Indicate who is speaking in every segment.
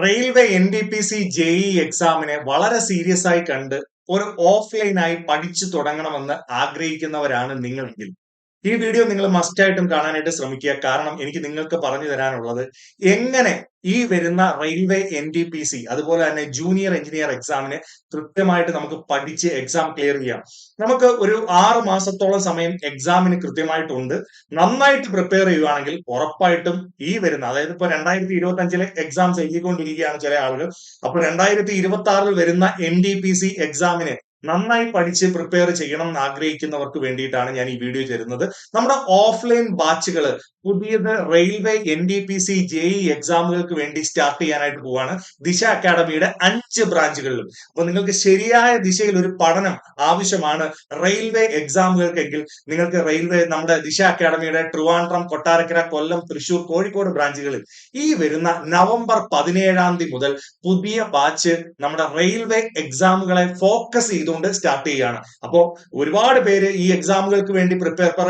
Speaker 1: Railway NTPC JEE എക്സാമിനെ വളരെ serious ആയി കണ്ട് ഒരു ഓഫ്ലൈനായി പഠിച്ചു തുടങ്ങണമെന്ന് ആഗ്രഹിക്കുന്നവരാണ് നിങ്ങളെങ്കിൽ ഈ വീഡിയോ നിങ്ങൾ മസ്റ്റ് ആയിട്ടും കാണാനായിട്ട് ശ്രമിക്കുക. കാരണം എനിക്ക് നിങ്ങൾക്ക് പറഞ്ഞു തരാനുള്ളത് എങ്ങനെ ഈ വരുന്ന റെയിൽവേ NTPC അതുപോലെ തന്നെ ജൂനിയർ എഞ്ചിനീയർ എക്സാമിന് കൃത്യമായിട്ട് നമുക്ക് പഠിച്ച് എക്സാം ക്ലിയർ ചെയ്യാം. നമുക്ക് ഒരു 6 മാസത്തോളം സമയം എക്സാമിന് കൃത്യമായിട്ടുണ്ട്. നന്നായിട്ട് പ്രിപ്പയർ ചെയ്യുവാണെങ്കിൽ ഉറപ്പായിട്ടും ഈ വരുന്ന, അതായത് ഇപ്പൊ 2025 എക്സാംസ് എഴുതിക്കൊണ്ടിരിക്കുകയാണ് ചില ആളുകൾ. അപ്പൊ 2026 വരുന്ന NTPC എക്സാമിന് നന്നായി പഠിച്ച് പ്രിപ്പയർ ചെയ്യണം എന്ന് ആഗ്രഹിക്കുന്നവർക്ക് വേണ്ടിയിട്ടാണ് ഞാൻ ഈ വീഡിയോ തരുന്നത്. നമ്മുടെ ഓഫ്ലൈൻ ബാച്ചുകൾ പുതിയത് റെയിൽവേ NTPC JEE എക്സാമുകൾക്ക് വേണ്ടി സ്റ്റാർട്ട് ചെയ്യാനായിട്ട് പോവാണ് ദിശ അക്കാഡമിയുടെ 5 ബ്രാഞ്ചുകളിലും. അപ്പൊ നിങ്ങൾക്ക് ശരിയായ ദിശയിൽ ഒരു പഠനം ആവശ്യമാണ് റെയിൽവേ എക്സാമുകൾക്കെങ്കിൽ നിങ്ങൾക്ക് നമ്മുടെ ദിശ അക്കാഡമിയുടെ ട്രിവാൻഡ്രം, കൊട്ടാരക്കര, കൊല്ലം, തൃശൂർ, കോഴിക്കോട് ബ്രാഞ്ചുകളിൽ ഈ വരുന്ന നവംബർ 17 മുതൽ പുതിയ ബാച്ച് നമ്മുടെ റെയിൽവേ എക്സാമുകളെ ഫോക്കസ് ചെയ്തുകൊണ്ട് സ്റ്റാർട്ട് ചെയ്യുകയാണ്. അപ്പോൾ ഒരുപാട് പേര് ഈ എക്സാമുകൾക്ക് വേണ്ടി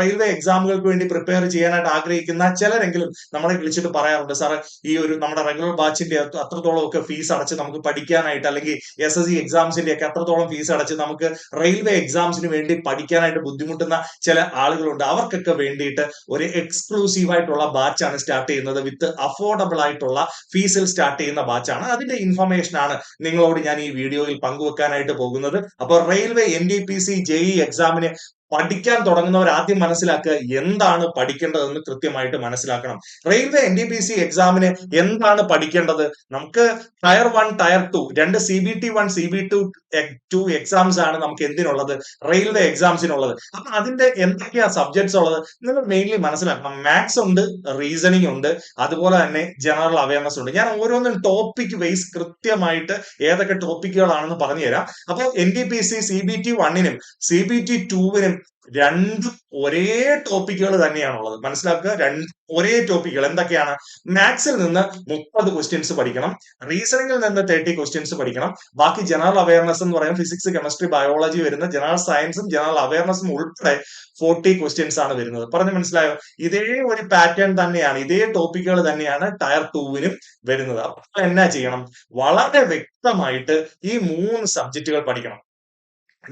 Speaker 1: റെയിൽവേ എക്സാമുകൾക്ക് വേണ്ടി പ്രിപ്പയർ ചെയ്യാനായിട്ട് ആഗ്രഹിക്കുന്ന ചിലരെങ്കിലും നമ്മളെ വിളിച്ചിട്ട് പറയാറുണ്ട്, സാറ് ഈ ഒരു നമ്മുടെ റെഗുലർ ബാച്ചിന്റെ അത്രത്തോളം ഒക്കെ ഫീസ് അടച്ച് നമുക്ക് പഠിക്കാനായിട്ട്, അല്ലെങ്കിൽ SSC എക്സാംസിന്റെ ഒക്കെ അത്രത്തോളം ഫീസ് അടച്ച് നമുക്ക് റെയിൽവേ എക്സാംസിന് വേണ്ടി പഠിക്കാനായിട്ട് ബുദ്ധിമുട്ടുന്ന ചില ആളുകളുണ്ട്. അവർക്കൊക്കെ വേണ്ടിയിട്ട് ഒരു എക്സ്ക്ലൂസീവ് ആയിട്ടുള്ള ബാച്ചാണ് സ്റ്റാർട്ട് ചെയ്യുന്നത്. വിത്ത് അഫോർഡബിൾ ആയിട്ടുള്ള ഫീസിൽ സ്റ്റാർട്ട് ചെയ്യുന്ന ബാച്ചാണ്. അതിന്റെ ഇൻഫർമേഷൻ ആണ് നിങ്ങളോട് ഞാൻ ഈ വീഡിയോയിൽ പങ്കുവെക്കാനായിട്ട് പോകുന്നത്. അപ്പോൾ റെയിൽവേ NTPC JEE എക്സാമിന് പഠിക്കാൻ തുടങ്ങുന്നവർ ആദ്യം മനസ്സിലാക്കുക എന്താണ് പഠിക്കേണ്ടതെന്ന് കൃത്യമായിട്ട് മനസ്സിലാക്കണം. റെയിൽവേ NTPC എക്സാമിന് എന്താണ് പഠിക്കേണ്ടത്? നമുക്ക് ടയർ 1, ടയർ 2 രണ്ട് CBT1, CBT2 എക്സാംസ് ആണ് നമുക്ക് എന്തിനുള്ളത്? റെയിൽവേ എക്സാംസിനുള്ളത്. അപ്പൊ അതിന്റെ എന്തൊക്കെയാ സബ്ജക്ട്സ് ഉള്ളത് നിങ്ങൾ മെയിൻലി മനസ്സിലാക്കണം. മാത്സ് ഉണ്ട്, റീസണിങ് ഉണ്ട്, അതുപോലെ തന്നെ ജനറൽ അവയർനെസ് ഉണ്ട്. ഞാൻ ഓരോന്നും ടോപ്പിക് വൈസ് കൃത്യമായിട്ട് ഏതൊക്കെ ടോപ്പിക്കുകളാണെന്ന് പറഞ്ഞു തരാം. അപ്പോൾ NTPC CBT1നും CBT2നും രണ്ടും ഒരേ ടോപ്പിക്കുകൾ തന്നെയാണുള്ളത്. മനസ്സിലാക്കുക, ഒരേ ടോപ്പിക്കുകൾ എന്തൊക്കെയാണ്? മാത്സിൽ നിന്ന് 30 ക്വസ്റ്റ്യൻസ് പഠിക്കണം, റീസണിംഗിൽ നിന്ന് 30 ക്വസ്റ്റ്യൻസ് പഠിക്കണം. ബാക്കി ജനറൽ അവയർനെസ് എന്ന് പറയുന്നത് ഫിസിക്സ്, കെമിസ്ട്രി, ബയോളജി വരുന്ന ജനറൽ സയൻസും ജനറൽ അവയർനെസ്സും ഉൾപ്പെടെ 40 ക്വസ്റ്റ്യൻസ് ആണ് വരുന്നത്. പറഞ്ഞു മനസ്സിലായോ? ഇതേ ഒരു പാറ്റേൺ തന്നെയാണ്, ഇതേ ടോപ്പിക്കുകൾ തന്നെയാണ് ടയർ 2നും വരുന്നത്. അപ്പൊ എന്നാ ചെയ്യണം? വളരെ വ്യക്തമായിട്ട് ഈ 3 സബ്ജക്റ്റുകൾ പഠിക്കണം.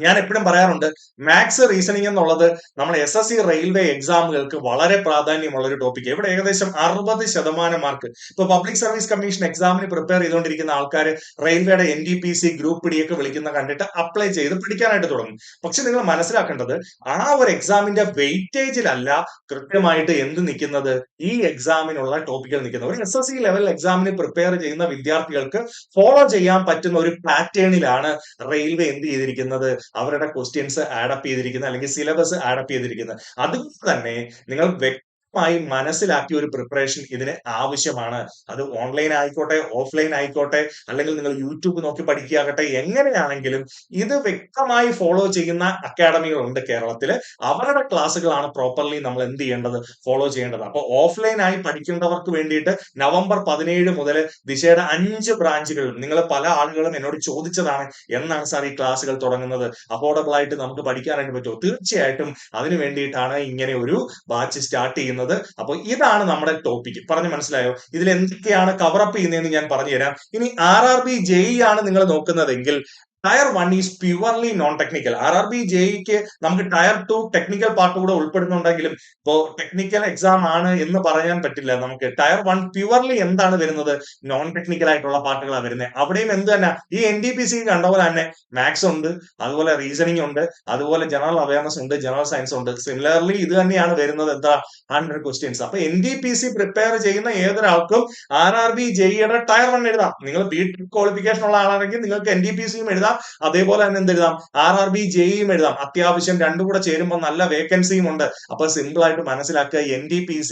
Speaker 1: ഞാൻ എപ്പോഴും പറയാറുണ്ട്, മാത്സ്, റീസണിംഗ് എന്നുള്ളത് നമ്മൾ SSC റെയിൽവേ എക്സാമുകൾക്ക് വളരെ പ്രാധാന്യമുള്ള ഒരു ടോപ്പിക്. ഇവിടെ ഏകദേശം 60% മാർക്ക്. ഇപ്പൊ പബ്ലിക് സർവീസ് കമ്മീഷൻ എക്സാമിന് പ്രിപ്പയർ ചെയ്തുകൊണ്ടിരിക്കുന്ന ആൾക്കാർ റെയിൽവേയുടെ NTPC ഗ്രൂപ്പ് ഡി ഒക്കെ വിളിക്കുന്ന കണ്ടിട്ട് അപ്ലൈ ചെയ്ത് പഠിക്കാനായിട്ട് തുടങ്ങും. പക്ഷെ നിങ്ങൾ മനസ്സിലാക്കേണ്ടത് ആ ഒരു എക്സാമിന്റെ വെയിറ്റേജിലല്ല കൃത്യമായിട്ട് എന്ത് നിൽക്കുന്നത്, ഈ എക്സാമിനുള്ള ടോപ്പിക്കുകൾ നിൽക്കുന്നത്. ഒരു SSC ലെവൽ എക്സാമിന് പ്രിപ്പയർ ചെയ്യുന്ന വിദ്യാർത്ഥികൾക്ക് ഫോളോ ചെയ്യാൻ പറ്റുന്ന ഒരു പാറ്റേണിലാണ് റെയിൽവേ എന്ത് ചെയ്തിരിക്കുന്നത്, അവരുടെ ക്വസ്റ്റ്യൻസ് ആഡപ്പ് ചെയ്തിരിക്കുന്നത്, അല്ലെങ്കിൽ സിലബസ് ആഡപ്പ് ചെയ്തിരിക്കുന്നത്. അതുകൊണ്ട് തന്നെ നിങ്ങൾ വ്യക്തമായി മനസ്സിലാക്കിയ ഒരു പ്രിപ്പറേഷൻ ഇതിന് ആവശ്യമാണ്. അത് ഓൺലൈൻ ആയിക്കോട്ടെ, ഓഫ്ലൈൻ ആയിക്കോട്ടെ, അല്ലെങ്കിൽ നിങ്ങൾ യൂട്യൂബ് നോക്കി പഠിക്കുകയാകട്ടെ, എങ്ങനെയാണെങ്കിലും ഇത് വ്യക്തമായി ഫോളോ ചെയ്യുന്ന അക്കാഡമികളുണ്ട് കേരളത്തില്. അവരുടെ ക്ലാസ്സുകളാണ് പ്രോപ്പർലി നമ്മൾ എന്ത് ചെയ്യേണ്ടത്, ഫോളോ ചെയ്യേണ്ടത്. അപ്പൊ ഓഫ്ലൈൻ ആയി പഠിക്കേണ്ടവർക്ക് വേണ്ടിയിട്ട് നവംബർ 17 മുതൽ ദിശയുടെ 5 ബ്രാഞ്ചുകളിൽ നിങ്ങൾ പല ആളുകളും എന്നോട് ചോദിച്ചതാണ്, എന്നാണ് സാർ ഈ ക്ലാസ്സുകൾ തുടങ്ങുന്നത്, അഫോർഡബിൾ ആയിട്ട് നമുക്ക് പഠിക്കാനായിട്ട് പറ്റുമോ? തീർച്ചയായിട്ടും അതിനു വേണ്ടിയിട്ടാണ് ഇങ്ങനെ ഒരു ബാച്ച് സ്റ്റാർട്ട് ചെയ്യുന്നത്. അപ്പോൾ ഇതാണ് നമ്മുടെ ടോപ്പിക്. പറഞ്ഞു മനസ്സിലായോ? ഇതിൽ എന്തൊക്കെയാണ് കവറപ്പ് ചെയ്യുന്നതെന്ന് ഞാൻ പറഞ്ഞുതരാം. ഇനി RRB JEE ആണ് നിങ്ങൾ നോക്കുന്നതെങ്കിൽ tier 1 is purely non technical. RRB JEEക്ക് നമുക്ക് ടയർ 2 ടെക്നിക്കൽ പാർട്ട് കൂടെ ഉൾപ്പെടുന്നുണ്ടെങ്കിലും ഇപ്പോ ടെക്നിക്കൽ എക്സാം ആണ് എന്ന് പറയാൻ പറ്റില്ല. നമുക്ക് ടയർ 1 പ്യുവർലി എന്താണ് വരുന്നത്, നോൺ ടെക്നിക്കൽ ആയിട്ടുള്ള പാർട്ടുകളാണ് വരുന്നത്. അവിടെയും എന്ത് തന്നെ ഈ NTPC കണ്ട പോലെ തന്നെ മാത്സ് ഉണ്ട്, അതുപോലെ റീസണിംഗ് ഉണ്ട്, അതുപോലെ ജനറൽ അവയർനെസ് ഉണ്ട്, ജനറൽ സയൻസ് ഉണ്ട്. സിമിലർലി ഇത് തന്നെയാണ് വരുന്നത്, എന്താ 100 ക്വസ്റ്റ്യൻസ്. അപ്പൊ NTPC പ്രിപ്പയർ ചെയ്യുന്ന ഏതൊരാൾക്കും RRB JEEയുടെ ടയർ 1 എഴുതാം. നിങ്ങൾ BTech ക്വാളിഫിക്കേഷൻ ഉള്ള ആളാണെങ്കിൽ നിങ്ങൾക്ക് NTPCയും എഴുതാം, അതേപോലെ തന്നെ എന്തെഴുതാം, RRB JEEയും എഴുതാം. അത്യാവശ്യം രണ്ടും കൂടെ ചേരുമ്പോൾ നല്ല വേക്കൻസിയും ഉണ്ട്. അപ്പൊ സിമ്പിൾ ആയിട്ട് മനസ്സിലാക്കുക, NTPC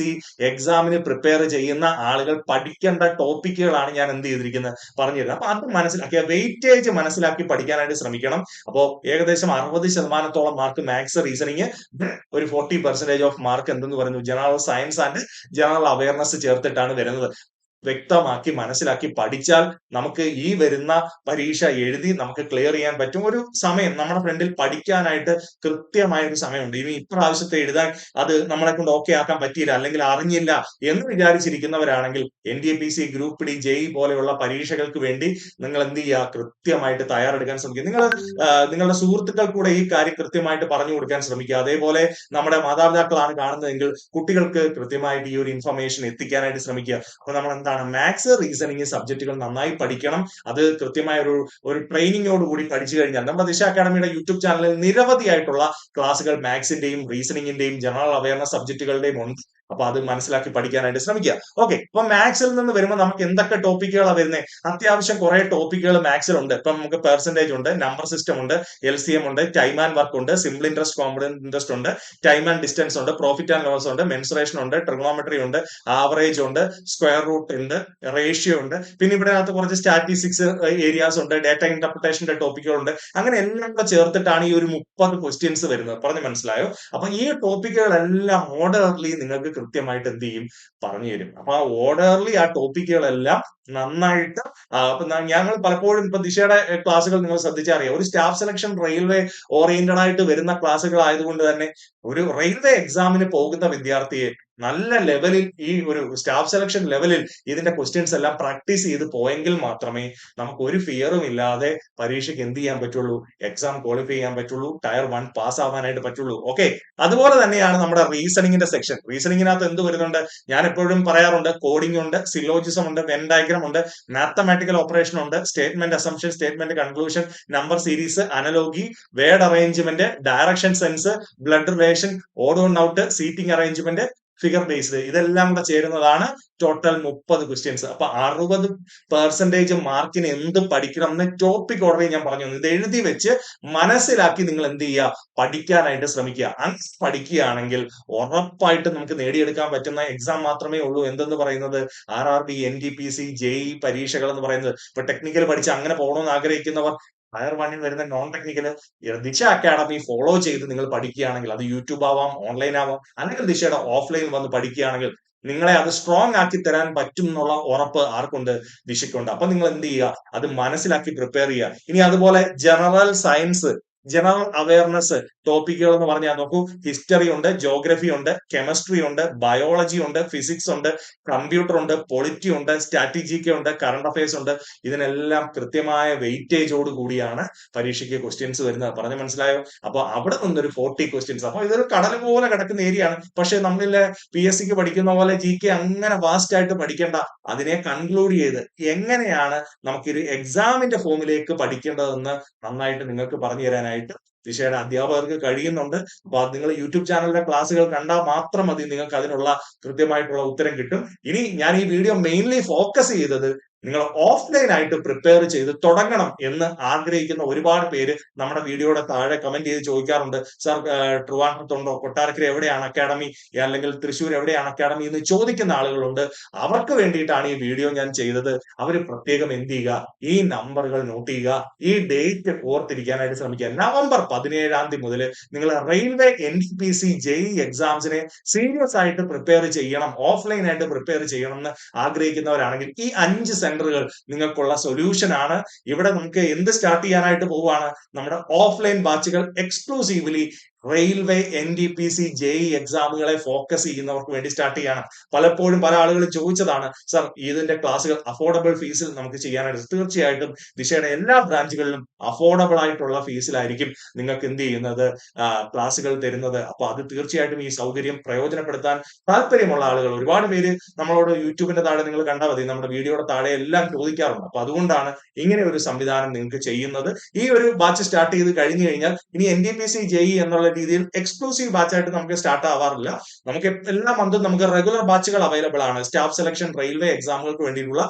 Speaker 1: എക്സാമിന് പ്രിപ്പയർ ചെയ്യുന്ന ആളുകൾ പഠിക്കേണ്ട ടോപ്പിക്കുകളാണ് ഞാൻ എന്ത് ചെയ്തിരിക്കുന്നത്, പറഞ്ഞിരുന്നത്. അപ്പൊ അത് മനസ്സിലാക്കിയ വെയിറ്റേജ് മനസ്സിലാക്കി പഠിക്കാനായിട്ട് ശ്രമിക്കണം. അപ്പോൾ ഏകദേശം 60% മാർക്ക് മാത്സ്, റീസണിങ്, ഒരു 40% ഓഫ് മാർക്ക് എന്തെന്ന് പറയുന്നു general science and general awareness ചേർത്തിട്ടാണ് വരുന്നത്. വ്യക്തമാക്കി മനസ്സിലാക്കി പഠിച്ചാൽ നമുക്ക് ഈ വരുന്ന പരീക്ഷ എഴുതി നമുക്ക് ക്ലിയർ ചെയ്യാൻ പറ്റും. ഒരു സമയം നമ്മുടെ ഫ്രണ്ടിൽ പഠിക്കാനായിട്ട് കൃത്യമായ ഒരു സമയമുണ്ട്. ഇനി ഇപ്രാവശ്യത്തെ എഴുതാൻ അത് നമ്മളെ കൊണ്ട് ഓക്കെ ആക്കാൻ പറ്റിയില്ല, അല്ലെങ്കിൽ അറിഞ്ഞില്ല എന്ന് വിചാരിച്ചിരിക്കുന്നവരാണെങ്കിൽ NTPC, ഗ്രൂപ്പ് ഡി, JEE പോലെയുള്ള പരീക്ഷകൾക്ക് വേണ്ടി നിങ്ങൾ എന്ത് ചെയ്യുക, കൃത്യമായിട്ട് തയ്യാറെടുക്കാൻ ശ്രമിക്കുക. നിങ്ങളുടെ സുഹൃത്തുക്കൾക്ക് കൂടെ ഈ കാര്യം കൃത്യമായിട്ട് പറഞ്ഞു കൊടുക്കാൻ ശ്രമിക്കുക. അതേപോലെ നമ്മുടെ മാതാപിതാക്കളാണ് കാണുന്നതെങ്കിൽ കുട്ടികൾക്ക് കൃത്യമായിട്ട് ഈ ഒരു ഇൻഫർമേഷൻ എത്തിക്കാനായിട്ട് ശ്രമിക്കുക. അപ്പൊ നമ്മൾ എന്താണ്, മാത്സ്, റീസണിങ് സബ്ജക്റ്റുകൾ നന്നായി പഠിക്കണം. അത് കൃത്യമായ ഒരു ട്രെയിനിങ്ങോട് കൂടി പഠിച്ചു കഴിഞ്ഞാൽ നമ്മുടെ ദിശ അക്കാഡമിയുടെ യൂട്യൂബ് ചാനലിൽ നിരവധിയായിട്ടുള്ള ക്ലാസ്സുകൾ മാത്സിന്റെയും റീസണിങ്ങിന്റെയും ജനറൽ അവയർനെസ് സബ്ജക്റ്റുകളുടെയും ഉണ്ട്. അപ്പൊ അത് മനസ്സിലാക്കി പഠിക്കാനായിട്ട് ശ്രമിക്കുക. ഓക്കെ, അപ്പൊ മാത്സിൽ നിന്ന് വരുമ്പോൾ നമുക്ക് എന്തൊക്കെ ടോപ്പിക്കുകളാണ് വരുന്നത്? അത്യാവശ്യം കുറെ ടോപ്പിക്കുകൾ മാത്സിലുണ്ട്. ഇപ്പൊ നമുക്ക് പെർസെന്റേജ് ഉണ്ട്, നമ്പർ സിസ്റ്റം ഉണ്ട്, LCM ഉണ്ട്, ടൈം ആൻഡ് വർക്ക് ഉണ്ട്, സിമ്പിൾ ഇൻട്രസ്റ്റ്, കോമ്പൗണ്ട് ഇൻട്രസ്റ്റ് ഉണ്ട്, ടൈം ആൻഡ് ഡിസ്റ്റൻസ് ഉണ്ട്, പ്രോഫിറ്റ് ആൻഡ് ലോസ് ഉണ്ട്, മെൻസുറേഷൻ ഉണ്ട്, ട്രിഗണോമെട്രി ഉണ്ട്, ആവറേജ് ഉണ്ട്, സ്ക്വയർ റൂട്ട് ഉണ്ട്, റേഷ്യോ ഉണ്ട്. പിന്നെ ഇവിടെ അകത്ത് കുറച്ച് സ്റ്റാറ്റിസ്റ്റിക്സ് ഏരിയാസ് ഉണ്ട്, ഡാറ്റ ഇന്റർപ്രിട്ടേഷന്റെ ടോപ്പിക്കുകളുണ്ട്. അങ്ങനെ എല്ലാം കൂടെ ചേർത്തിട്ടാണ് ഈ ഒരു 30 ക്വസ്റ്റ്യൻസ് വരുന്നത്. പറഞ്ഞ് മനസ്സിലായോ? അപ്പൊ ഈ ടോപ്പിക്കുകളെല്ലാം ഓർഡർലി നിങ്ങൾക്ക് കൃത്യമായിട്ട് എന്ത് ചെയ്യും, പറഞ്ഞു തരും. അപ്പൊ ആ ഓർഡർലി ആ ടോപ്പിക്കുകളെല്ലാം നന്നായിട്ട് അപ്പൊ ഞങ്ങൾ പലപ്പോഴും ഇപ്പൊ ദിശയുടെ ക്ലാസ്സുകൾ നിങ്ങൾ ശ്രദ്ധിച്ചാൽ അറിയാം, ഒരു സ്റ്റാഫ് സെലക്ഷൻ റെയിൽവേ ഓറിയന്റഡ് ആയിട്ട് വരുന്ന ക്ലാസ്സുകൾ ആയതുകൊണ്ട് തന്നെ ഒരു റെയിൽവേ എക്സാമിന് പോകുന്ന വിദ്യാർത്ഥിയെ നല്ല ലെവലിൽ, ഈ ഒരു സ്റ്റാഫ് സെലക്ഷൻ ലെവലിൽ ഇതിന്റെ ക്വസ്റ്റ്യൻസ് എല്ലാം പ്രാക്ടീസ് ചെയ്ത് പോയെങ്കിൽ മാത്രമേ നമുക്ക് ഒരു ഫിയറും ഇല്ലാതെ പരീക്ഷയ്ക്ക് എന്ത് ചെയ്യാൻ പറ്റുള്ളൂ, എക്സാം ക്വാളിഫൈ ചെയ്യാൻ പറ്റുള്ളൂ, ടയർ 1 പാസ് ആവാനായിട്ട് പറ്റുള്ളൂ. ഓക്കെ, അതുപോലെ തന്നെയാണ് നമ്മുടെ റീസണിങ്ങിന്റെ സെക്ഷൻ. റീസണിങ്ങിനകത്ത് എന്ത് വരുന്നുണ്ട്? ഞാൻ എപ്പോഴും പറയാറുണ്ട്, കോഡിംഗ് ഉണ്ട്, സിലോജിസം ഉണ്ട്, വെൻ ഡയഗ്രാം ഉണ്ട്, മാത്തമാറ്റിക്കൽ ഓപ്പറേഷൻ ഉണ്ട്, statement assumption, statement conclusion, number series, analogy, word arrangement, direction sense, blood relation, odd on out, seating arrangement, figure based, ഇതെല്ലാം കൂടെ ചേരുന്നതാണ് ടോട്ടൽ 30 ക്വസ്റ്റ്യൻസ്. അപ്പൊ 60% മാർക്കിന് എന്ത് പഠിക്കണം എന്ന് ടോപ്പിക് ഓർഡറിൽ ഞാൻ പറഞ്ഞു. ഇത് എഴുതി വെച്ച് മനസ്സിലാക്കി നിങ്ങൾ എന്ത് ചെയ്യുക, പഠിക്കാനായിട്ട് ശ്രമിക്കുക. അങ്ങനെ പഠിക്കുകയാണെങ്കിൽ ഉറപ്പായിട്ട് നമുക്ക് നേടിയെടുക്കാൻ പറ്റുന്ന എക്സാം മാത്രമേ ഉള്ളൂ. എന്തെന്ന് പറയുന്നത്, RRB, NTPC, JEE പരീക്ഷകൾ എന്ന് പറയുന്നത്. ഇപ്പൊ ടെക്നിക്കൽ പഠിച്ച് അങ്ങനെ പോകണമെന്ന് ആഗ്രഹിക്കുന്നവർ ടയർ 1 വരുന്ന നോൺ ടെക്നിക്കല് ദിശ അക്കാഡമി ഫോളോ ചെയ്ത് നിങ്ങൾ പഠിക്കുകയാണെങ്കിൽ, അത് യൂട്യൂബ് ആവാം, ഓൺലൈൻ ആവാം, അല്ലെങ്കിൽ ദിശയുടെ ഓഫ്ലൈൻ വന്ന് പഠിക്കുകയാണെങ്കിൽ നിങ്ങളെ അത് സ്ട്രോങ് ആക്കി തരാൻ പറ്റും എന്നുള്ള ഉറപ്പ് ആർക്കുണ്ട്? ദിശയ്ക്കുണ്ട്. അപ്പൊ നിങ്ങൾ എന്ത് ചെയ്യുക, അത് മനസ്സിലാക്കി പ്രിപ്പയർ ചെയ്യുക. ഇനി അതുപോലെ ജനറൽ സയൻസ്, ജനറൽ അവയർനെസ് ടോപ്പിക്കുകൾ എന്ന് പറഞ്ഞാൽ നോക്കൂ, ഹിസ്റ്ററി ഉണ്ട്, ജോഗ്രഫി ഉണ്ട്, കെമിസ്ട്രി ഉണ്ട്, ബയോളജി ഉണ്ട്, ഫിസിക്സ് ഉണ്ട്, കമ്പ്യൂട്ടർ ഉണ്ട്, പൊളിറ്റി ഉണ്ട്, സ്ട്രാറ്റജിക്ക് ഉണ്ട്, കറണ്ട് അഫയേഴ്സ് ഉണ്ട്. ഇതിനെല്ലാം കൃത്യമായ വെയിറ്റേജോട് കൂടിയാണ് പരീക്ഷയ്ക്ക് ക്വസ്റ്റ്യൻസ് വരുന്നത്. പറഞ്ഞ് മനസ്സിലായോ? അപ്പൊ അവിടെ നിന്നൊരു 40 ക്വസ്റ്റ്യൻസ്. അപ്പൊ ഇതൊരു കടൽ പോലെ കിടക്കുന്ന ഏരിയയാണ്. പക്ഷെ നമ്മളിലെ PSCക്ക് പഠിക്കുന്ന പോലെ GK അങ്ങനെ വാസ്റ്റ് ആയിട്ട് പഠിക്കേണ്ട. അതിനെ കൺക്ലൂഡ് ചെയ്ത് എങ്ങനെയാണ് നമുക്കൊരു എക്സാമിന്റെ ഫോമിലേക്ക് പഠിക്കേണ്ടതെന്ന് നന്നായിട്ട് നിങ്ങൾക്ക് പറഞ്ഞു തരാനായിട്ട് ദിശയുടെ അധ്യാപകർക്ക് കഴിയുന്നുണ്ട്. അപ്പൊ അത് നിങ്ങൾ യൂട്യൂബ് ചാനലിലെ ക്ലാസ്സുകൾ കണ്ടാൽ മാത്രം മതി, നിങ്ങൾക്ക് അതിനുള്ള കൃത്യമായിട്ടുള്ള ഉത്തരം കിട്ടും. ഇനി ഞാൻ ഈ വീഡിയോ മെയിൻലി ഫോക്കസ് ചെയ്തത് നിങ്ങൾ ഓഫ്ലൈൻ ആയിട്ട് പ്രിപ്പയർ ചെയ്ത് തുടങ്ങണം എന്ന് ആഗ്രഹിക്കുന്ന ഒരുപാട് പേര് നമ്മുടെ വീഡിയോയുടെ താഴെ കമന്റ് ചെയ്ത് ചോദിക്കാറുണ്ട്. സർ, ട്രിവാൻഡ്രത്തുണ്ടോ, കൊട്ടാരക്കര എവിടെയാണ് അക്കാഡമി, അല്ലെങ്കിൽ തൃശ്ശൂർ എവിടെയാണ് അക്കാഡമി എന്ന് ചോദിക്കുന്ന ആളുകളുണ്ട്. അവർക്ക് വേണ്ടിയിട്ടാണ് ഈ വീഡിയോ ഞാൻ ചെയ്തത്. അവർ പ്രത്യേകം എന്ത് ചെയ്യുക, ഈ നമ്പറുകൾ നോട്ട് ചെയ്യുക, ഈ ഡേറ്റ് ഓർത്തിരിക്കാനായിട്ട് ശ്രമിക്കുക. നവംബർ 17 മുതൽ നിങ്ങൾ റെയിൽവേ, NTPC, JEE എക്സാംസിനെ സീരിയസ് ആയിട്ട് പ്രിപ്പയർ ചെയ്യണം, ഓഫ്ലൈൻ ആയിട്ട് പ്രിപ്പയർ ചെയ്യണം എന്ന് ആഗ്രഹിക്കുന്നവരാണെങ്കിൽ ഈ 5 സെന്ററുകൾ നിങ്ങൾക്കുള്ള സൊല്യൂഷൻ ആണ്. ഇവിടെ നമുക്ക് എന്ത് സ്റ്റാർട്ട് ചെയ്യാനായിട്ട് പോവുകയാണ്, നമ്മുടെ ഓഫ്ലൈൻ ബാച്ചുകൾ എക്സ്ക്ലൂസീവ്ലി റെയിൽവേ, NTPC, JEE എക്സാമുകളെ ഫോക്കസ് ചെയ്യുന്നവർക്ക് വേണ്ടി സ്റ്റാർട്ട് ചെയ്യണം. പലപ്പോഴും പല ആളുകളും ചോദിച്ചതാണ്, സർ ഇതിന്റെ ക്ലാസ്സുകൾ അഫോർഡബിൾ ഫീസിൽ നമുക്ക് ചെയ്യാനായിട്ട്. തീർച്ചയായിട്ടും ദിശയുടെ എല്ലാ ബ്രാഞ്ചുകളിലും അഫോർഡബിൾ ആയിട്ടുള്ള ഫീസിലായിരിക്കും നിങ്ങൾക്ക് എന്ത് ചെയ്യുന്നത്, ക്ലാസ്സുകൾ തരുന്നത്. അപ്പൊ അത് തീർച്ചയായിട്ടും ഈ സൗകര്യം പ്രയോജനപ്പെടുത്താൻ താല്പര്യമുള്ള ആളുകൾ ഒരുപാട് പേര് നമ്മളോട് യൂട്യൂബിന്റെ താഴെ നിങ്ങൾ കണ്ടാൽ മതി, നമ്മുടെ വീഡിയോയുടെ താഴെ എല്ലാം ചോദിക്കാറുണ്ട്. അപ്പൊ അതുകൊണ്ടാണ് ഇങ്ങനെ ഒരു സംവിധാനം നിങ്ങൾക്ക് ചെയ്യുന്നത്. ഈ ഒരു ബാച്ച് സ്റ്റാർട്ട് ചെയ്ത് കഴിഞ്ഞു കഴിഞ്ഞാൽ ഇനി NTPC, JEE എന്നുള്ള രീതിയിൽ എക്സ്ക്ലൂസീവ് ബാച്ച് ആയിട്ട് നമുക്ക് സ്റ്റാർട്ട് ആവാറില്ല. നമുക്ക് എല്ലാ മന്തും നമുക്ക് റെഗുലർ ബാച്ചുകൾ അവൈലബിൾ ആണ്. സ്റ്റാഫ് സെലക്ഷൻ റെയിൽവേ എക്സാമുകൾക്ക് വേണ്ടിയിട്ടുള്ള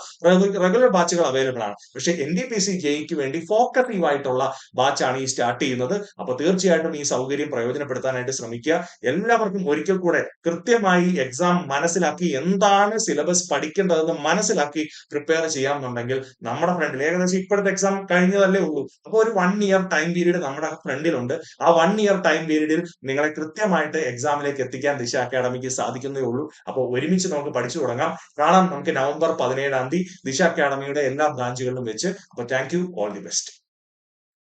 Speaker 1: റെഗുലർ ബാച്ചുകൾ അവൈലബിൾ ആണ്. പക്ഷേ NTPC, JEEക്ക് വേണ്ടി ഫോക്കസീവ് ആയിട്ടുള്ള ബാച്ചാണ് ഈ സ്റ്റാർട്ട് ചെയ്യുന്നത്. അപ്പൊ തീർച്ചയായിട്ടും ഈ സൗകര്യം പ്രയോജനപ്പെടുത്താനായിട്ട് ശ്രമിക്കുക. എല്ലാവർക്കും ഒരിക്കൽ കൂടെ കൃത്യമായി എക്സാം മനസ്സിലാക്കി എന്താണ് സിലബസ് പഠിക്കേണ്ടതെന്ന് മനസ്സിലാക്കി പ്രിപ്പയർ ചെയ്യാമെന്നുണ്ടെങ്കിൽ നമ്മുടെ ഫ്രണ്ടിൽ ഏകദേശം ഇപ്പോഴത്തെ എക്സാം കഴിഞ്ഞതല്ലേ ഉള്ളൂ. അപ്പൊ ഒരു 1 ഇയർ ടൈം പീരീഡ് നമ്മുടെ ഫ്രണ്ടിലുണ്ട്. ആ 1 ഇയർ ടൈം പീരീഡിൽ നിങ്ങളെ കൃത്യമായിട്ട് എക്സാമിലേക്ക് എത്തിക്കാൻ ദിശ അക്കാഡമിക്ക് സാധിക്കുന്നേ ഉള്ളൂ. അപ്പോൾ ഒരുമിച്ച് നമുക്ക് പഠിച്ചു തുടങ്ങാം. കാണാം നമുക്ക് നവംബർ 17 ദിശ അക്കാഡമിയുടെ എല്ലാ ബ്രാഞ്ചുകളിലും വെച്ച്. അപ്പോൾ thank you, all the best.